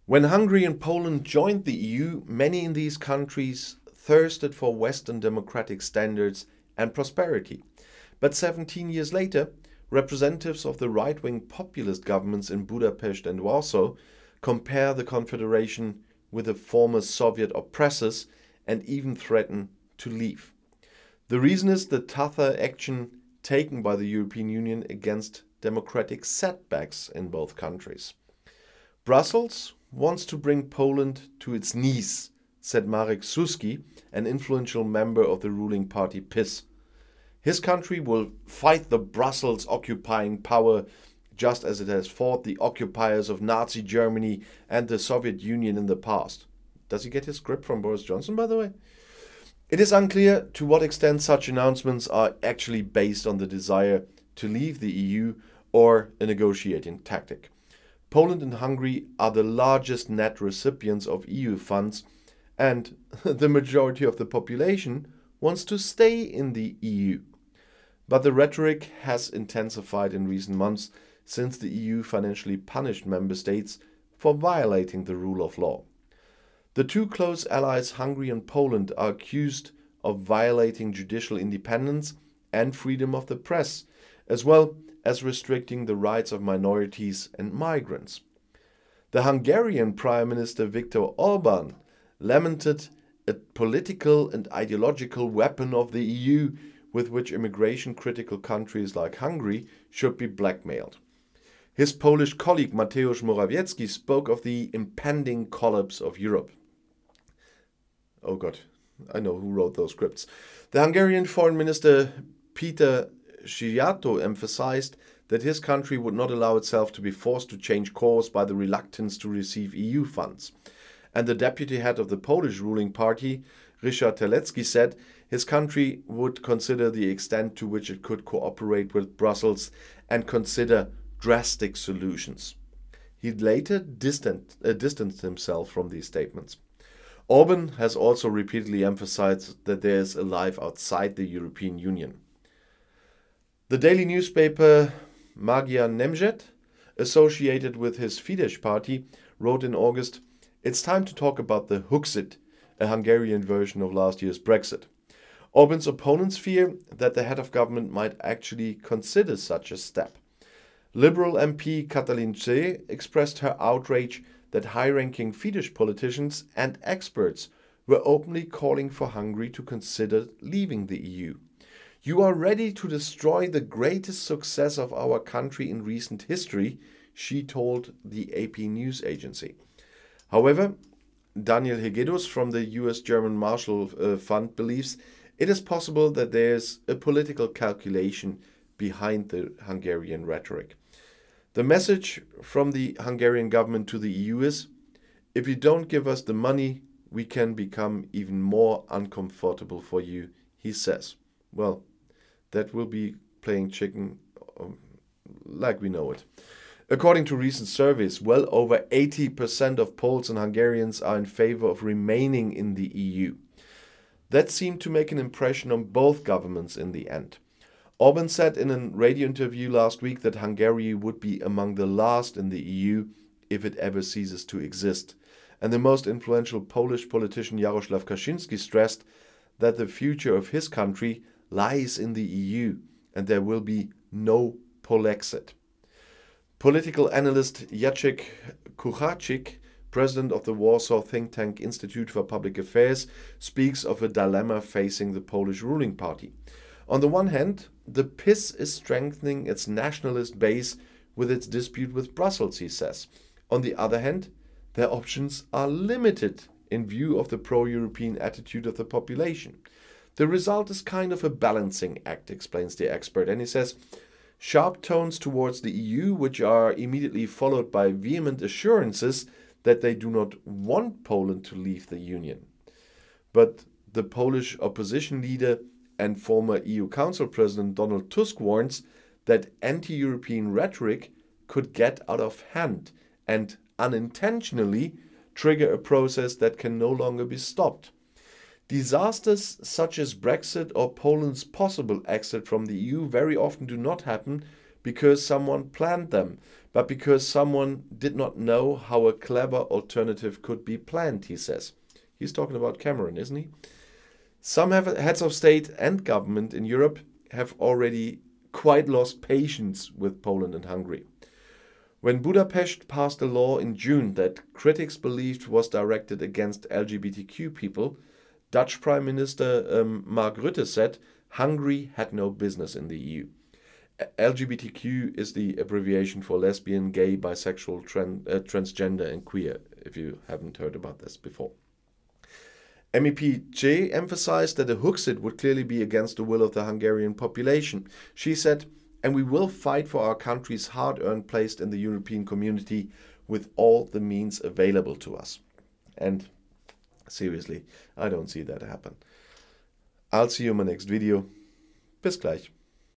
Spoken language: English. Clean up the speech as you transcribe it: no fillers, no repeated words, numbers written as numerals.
When Hungary and Poland joined the EU, many in these countries thirsted for Western democratic standards and prosperity. But 17 years later, representatives of the right-wing populist governments in Budapest and Warsaw compare the confederation with the former Soviet oppressors and even threaten to leave. The reason is the tougher action taken by the European Union against democratic setbacks in both countries. Brussels wants to bring Poland to its knees, said Marek Suski, an influential member of the ruling party PiS. His country will fight the Brussels occupying power just as it has fought the occupiers of Nazi Germany and the Soviet Union in the past. Does he get his script from Boris Johnson, by the way? It is unclear to what extent such announcements are actually based on the desire to leave the EU or a negotiating tactic. Poland and Hungary are the largest net recipients of EU funds, and the majority of the population wants to stay in the EU. But the rhetoric has intensified in recent months since the EU financially punished member states for violating the rule of law. The two close allies, Hungary and Poland, are accused of violating judicial independence and freedom of the press, as well as restricting the rights of minorities and migrants. The Hungarian Prime Minister Viktor Orbán lamented a political and ideological weapon of the EU with which immigration-critical countries like Hungary should be blackmailed. His Polish colleague Mateusz Morawiecki spoke of the impending collapse of Europe. Oh God, I know who wrote those scripts. The Hungarian Foreign Minister Peter Szijjártó emphasized that his country would not allow itself to be forced to change course by the reluctance to receive EU funds. And the deputy head of the Polish ruling party, Ryszard Terlecki, said his country would consider the extent to which it could cooperate with Brussels and consider drastic solutions. He later distanced himself from these statements. Orban has also repeatedly emphasized that there is a life outside the European Union. The daily newspaper Magyar Nemzet, associated with his Fidesz party, wrote in August, "It's time to talk about the Huxit, a Hungarian version of last year's Brexit." Orban's opponents fear that the head of government might actually consider such a step. Liberal MP Katalin Cseh expressed her outrage that high-ranking Fidesz politicians and experts were openly calling for Hungary to consider leaving the EU. "You are ready to destroy the greatest success of our country in recent history," she told the AP news agency. However, Daniel Hegedus from the US-German Marshall Fund believes it is possible that there's a political calculation behind the Hungarian rhetoric. The message from the Hungarian government to the EU is, if you don't give us the money, we can become even more uncomfortable for you, he says. Well, that will be playing chicken like we know it. According to recent surveys, well over 80% of Poles and Hungarians are in favor of remaining in the EU. That seemed to make an impression on both governments in the end. Orban said in a radio interview last week that Hungary would be among the last in the EU if it ever ceases to exist. And the most influential Polish politician Jarosław Kaczyński stressed that the future of his country lies in the EU and there will be no Polexit. Political analyst Jacek Kucharczyk, president of the Warsaw think tank Institute for Public Affairs, speaks of a dilemma facing the Polish ruling party. On the one hand, the PiS is strengthening its nationalist base with its dispute with Brussels, he says. On the other hand, their options are limited in view of the pro-European attitude of the population. The result is kind of a balancing act, explains the expert, and he says, sharp tones towards the EU, which are immediately followed by vehement assurances that they do not want Poland to leave the Union. But the Polish opposition leader and former EU Council President Donald Tusk warns that anti-European rhetoric could get out of hand and unintentionally trigger a process that can no longer be stopped. Disasters such as Brexit or Poland's possible exit from the EU very often do not happen because someone planned them, but because someone did not know how a clever alternative could be planned, he says. He's talking about Cameron, isn't he? Some heads of state and government in Europe have already quite lost patience with Poland and Hungary. When Budapest passed a law in June that critics believed was directed against LGBTQ people, Dutch Prime Minister Mark Rutte said Hungary had no business in the EU. LGBTQ is the abbreviation for lesbian, gay, bisexual, transgender and queer, if you haven't heard about this before. MEP J emphasized that a Huxit would clearly be against the will of the Hungarian population. She said, "And we will fight for our country's hard-earned place in the European community with all the means available to us." And seriously, I don't see that happen. I'll see you in my next video. Bis gleich.